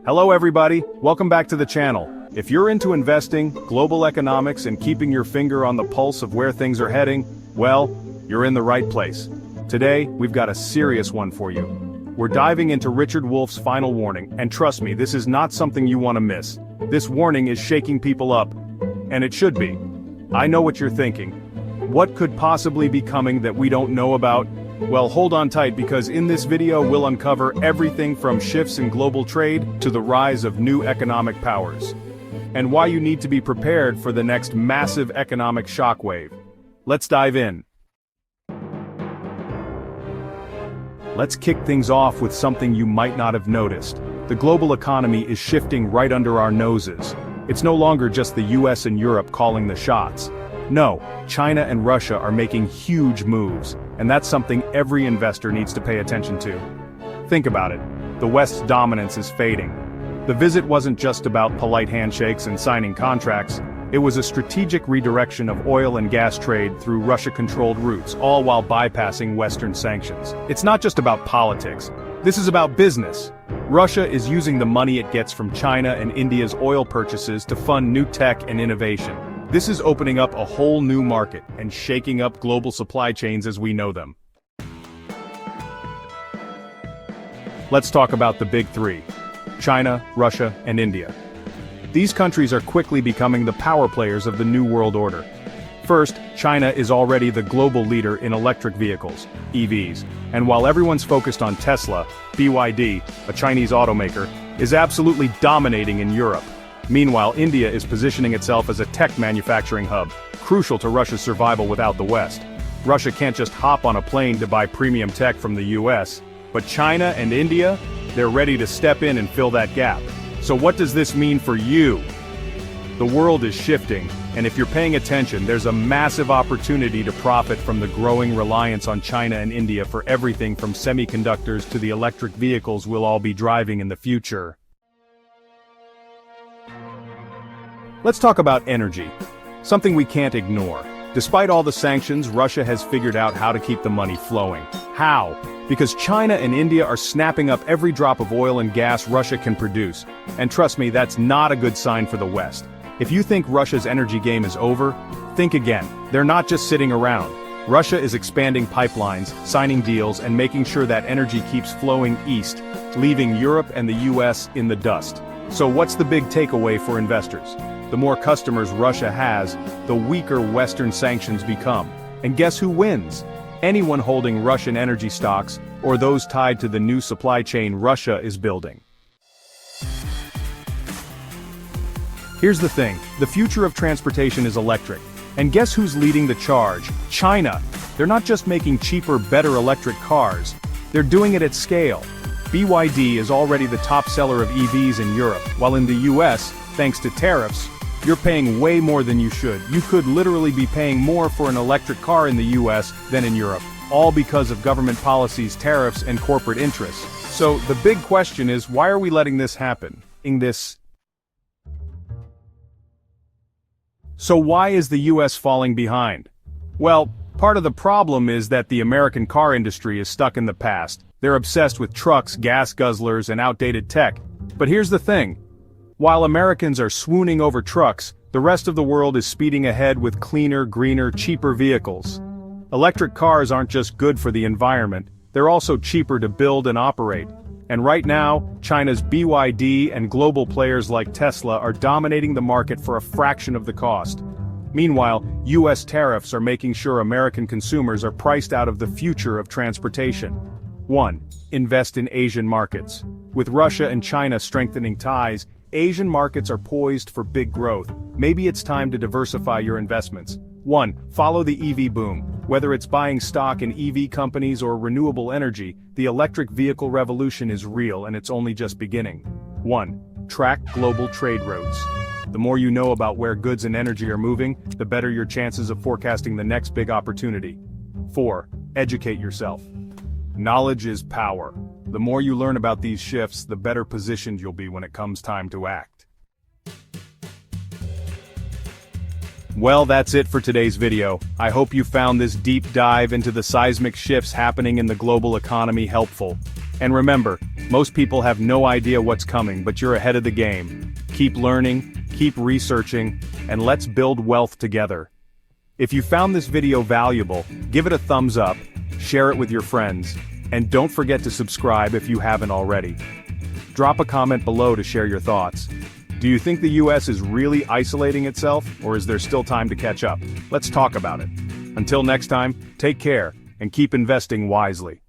Hello everybody, welcome back to the channel. If you're into investing, global economics, and keeping your finger on the pulse of where things are heading, well, you're in the right place. Today, we've got a serious one for you. We're diving into Richard Wolff's final warning, and trust me, this is not something you want to miss. This warning is shaking people up. And it should be. I know what you're thinking. What could possibly be coming that we don't know about? Well, hold on tight because in this video we'll uncover everything from shifts in global trade to the rise of new economic powers. And why you need to be prepared for the next massive economic shockwave. Let's dive in. Let's kick things off with something you might not have noticed. The global economy is shifting right under our noses. It's no longer just the US and Europe calling the shots. No, China and Russia are making huge moves, and that's something every investor needs to pay attention to. Think about it. The West's dominance is fading. The visit wasn't just about polite handshakes and signing contracts, it was a strategic redirection of oil and gas trade through Russia-controlled routes, all while bypassing Western sanctions. It's not just about politics. This is about business. Russia is using the money it gets from China and India's oil purchases to fund new tech and innovation. This is opening up a whole new market and shaking up global supply chains as we know them. Let's talk about the big three: China, Russia, and India. These countries are quickly becoming the power players of the New World Order. First, China is already the global leader in electric vehicles, EVs, and while everyone's focused on Tesla, BYD, a Chinese automaker, is absolutely dominating in Europe. Meanwhile, India is positioning itself as a tech manufacturing hub, crucial to Russia's survival without the West. Russia can't just hop on a plane to buy premium tech from the US, but China and India, they're ready to step in and fill that gap. So what does this mean for you? The world is shifting, and if you're paying attention, there's a massive opportunity to profit from the growing reliance on China and India for everything from semiconductors to the electric vehicles we'll all be driving in the future. Let's talk about energy, something we can't ignore. Despite all the sanctions, Russia has figured out how to keep the money flowing. How? Because China and India are snapping up every drop of oil and gas Russia can produce. And trust me, that's not a good sign for the West. If you think Russia's energy game is over, think again. They're not just sitting around. Russia is expanding pipelines, signing deals, and making sure that energy keeps flowing east, leaving Europe and the US in the dust. So what's the big takeaway for investors? The more customers Russia has, the weaker Western sanctions become. And guess who wins? Anyone holding Russian energy stocks, or those tied to the new supply chain Russia is building. Here's the thing, the future of transportation is electric. And guess who's leading the charge? China. They're not just making cheaper, better electric cars. They're doing it at scale. BYD is already the top seller of EVs in Europe, while in the US, thanks to tariffs, you're paying way more than you should. You could literally be paying more for an electric car in the US than in Europe, all because of government policies, tariffs, and corporate interests. So the big question is, why are we letting this happen? So why is the US falling behind? Well, part of the problem is that the American car industry is stuck in the past. They're obsessed with trucks, gas guzzlers, and outdated tech. But here's the thing. While Americans are swooning over trucks, the rest of the world is speeding ahead with cleaner, greener, cheaper vehicles. Electric cars aren't just good for the environment, they're also cheaper to build and operate. And right now, China's BYD and global players like Tesla are dominating the market for a fraction of the cost. Meanwhile, US tariffs are making sure American consumers are priced out of the future of transportation. 1. Invest in Asian markets. With Russia and China strengthening ties, Asian markets are poised for big growth. Maybe it's time to diversify your investments. 1. Follow the EV boom. Whether it's buying stock in EV companies or renewable energy, the electric vehicle revolution is real and it's only just beginning. 1. Track global trade routes. The more you know about where goods and energy are moving, the better your chances of forecasting the next big opportunity. 4. Educate yourself. Knowledge is power. The more you learn about these shifts, the better positioned you'll be when it comes time to act. Well, that's it for today's video. I hope you found this deep dive into the seismic shifts happening in the global economy helpful. And remember, most people have no idea what's coming, but you're ahead of the game. Keep learning, keep researching, and let's build wealth together. If you found this video valuable, give it a thumbs up, share it with your friends, and don't forget to subscribe if you haven't already. Drop a comment below to share your thoughts. Do you think the US is really isolating itself, or is there still time to catch up? Let's talk about it. Until next time, take care, and keep investing wisely.